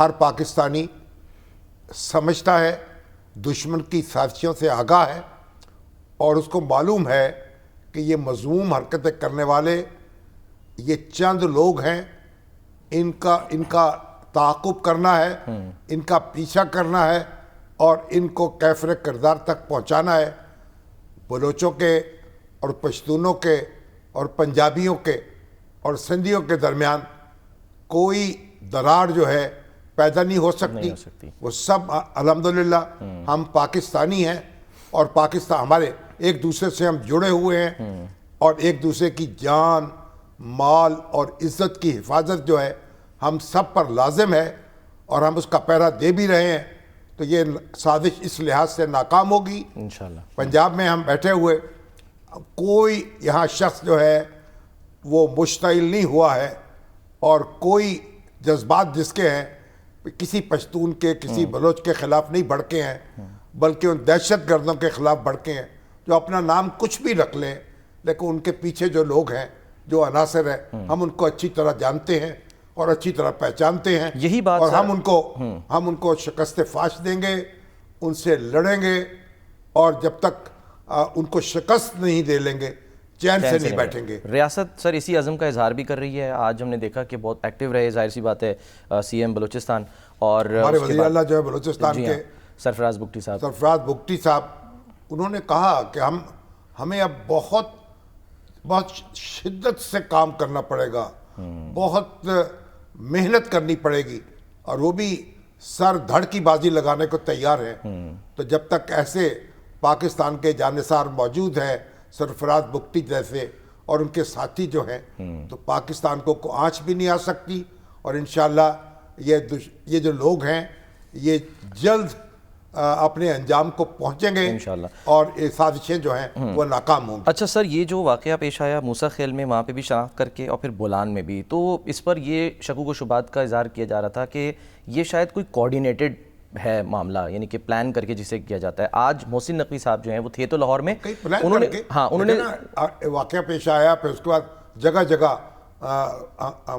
ہر پاکستانی سمجھتا ہے، دشمن کی سازشوں سے آگاہ ہے، اور اس کو معلوم ہے کہ یہ مذموم حرکتیں کرنے والے یہ چند لوگ ہیں، ان کا تعاقب کرنا ہے، ان کا پیچھا کرنا ہے، اور ان کو کیفر کردار تک پہنچانا ہے۔ بلوچوں کے اور پشتونوں کے اور پنجابیوں کے اور سندھیوں کے درمیان کوئی دراڑ جو ہے پیدا نہیں ہو سکتی۔ وہ سب الحمدللہ ہم پاکستانی ہیں، اور پاکستان ہمارے ایک دوسرے سے ہم جڑے ہوئے ہیں، اور ایک دوسرے کی جان، مال اور عزت کی حفاظت جو ہے ہم سب پر لازم ہے، اور ہم اس کا پہرا دے بھی رہے ہیں۔ تو یہ سازش اس لحاظ سے ناکام ہوگی انشاءاللہ۔ پنجاب میں ہم بیٹھے ہوئے، کوئی یہاں شخص جو ہے وہ مشتعل نہیں ہوا ہے، اور کوئی جذبات جس کے ہیں کسی پشتون کے، کسی بلوچ کے خلاف نہیں بھڑکے ہیں، بلکہ ان دہشت گردوں کے خلاف بھڑکے ہیں جو اپنا نام کچھ بھی رکھ لیں، لیکن ان کے پیچھے جو لوگ ہیں، جو عناصر ہیں، ہم ان کو اچھی طرح جانتے ہیں اور اچھی طرح پہچانتے ہیں۔ یہی بات اور ہم ان کو شکست فاش دیں گے، ان سے لڑیں گے، اور جب تک ان کو شکست نہیں دے لیں گے چین سے نہیں بیٹھیں گے۔ ریاست سر اسی عزم کا اظہار بھی کر رہی ہے۔ آج ہم نے دیکھا کہ بہت ایکٹیو رہے، ظاہر سی بات ہے سی ایم بلوچستان، اور ہمارے وزیر اعلیٰ جو ہے بلوچستان کے سرفراز بگٹی صاحب، انہوں نے کہا کہ ہمیں اب بہت شدت سے کام کرنا پڑے گا، بہت محنت کرنی پڑے گی، اور وہ بھی سر دھڑ کی بازی لگانے کو تیار ہے۔ تو جب تک ایسے پاکستان کے جانثار موجود ہیں، سرفراز بگٹی جیسے، اور ان کے ساتھی جو ہیں، تو پاکستان کو آنچ بھی نہیں آ سکتی، اور انشاءاللہ یہ جو لوگ ہیں یہ جلد اپنے انجام کو پہنچیں گے انشاءاللہ، اور سازشیں جو ہیں وہ ناکام ہوں گی۔ اچھا سر، یہ جو واقعہ پیش آیا موسیٰ خیل میں، وہاں پہ بھی شناخت کر کے، اور پھر بولان میں بھی، تو اس پر یہ شکوک و شبہات کا اظہار کیا جا رہا تھا کہ یہ شاید کوئی کوارڈینیٹڈ ہے معاملہ، یعنی کہ پلان کر کے جسے کیا جاتا ہے۔ آج محسن نقوی صاحب جو ہیں وہ تھے تو لاہور میں، انہوں نے واقعہ پیش آیا، پھر اس کے بعد جگہ جگہ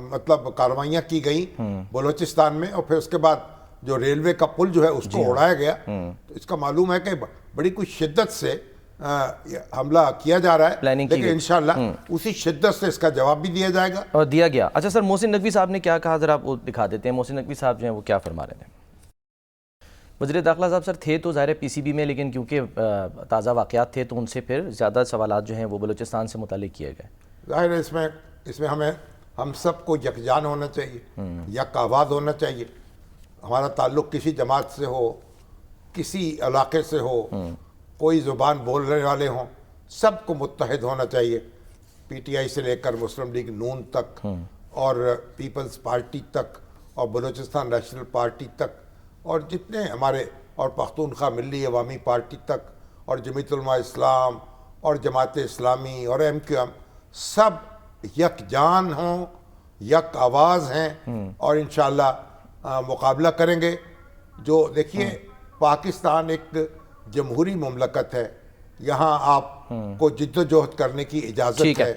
مطلب کارروائیاں کی گئیں بلوچستان میں، اور پھر اس کے بعد جو ریلوے کا پل جو ہے اس کو اڑایا گیا۔ تو اس کا معلوم ہے کہ بڑی کوئی شدت سے حملہ کیا جا رہا ہے، لیکن انشاءاللہ اسی شدت سے اس کا جواب بھی دیا جائے گا، اور دیا گیا۔ اچھا سر، محسن نقوی صاحب نے کیا کہا، ذرا آپ وہ دکھا دیتے ہیں۔ محسن نقوی صاحب جو ہیں وہ کیا فرما رہے تھے؟ وزیر داخلہ صاحب سر تھے تو ظاہر پی سی بی میں، لیکن کیونکہ تازہ واقعات تھے تو ان سے پھر زیادہ سوالات جو ہیں وہ بلوچستان سے متعلق کیے گئے۔ ظاہر ہے اس میں ہم سب کو یکجان ہونا چاہیے، یک آواز ہونا چاہیے۔ ہمارا تعلق کسی جماعت سے ہو، کسی علاقے سے ہو، کوئی زبان بولنے والے ہوں، سب کو متحد ہونا چاہیے، پی ٹی آئی سے لے کر مسلم لیگ نون تک، اور پیپلز پارٹی تک، اور بلوچستان نیشنل پارٹی تک، اور جتنے ہمارے، اور پختونخوا ملی عوامی پارٹی تک، اور جمعیت علماء اسلام، اور جماعت اسلامی، اور ایم کیو ایم، سب یکجان ہوں، یک آواز ہیں، اور انشاءاللہ مقابلہ کریں گے۔ جو دیکھیے پاکستان ایک جمہوری مملکت ہے، یہاں آپ کو جد و جہد کرنے کی اجازت ہے،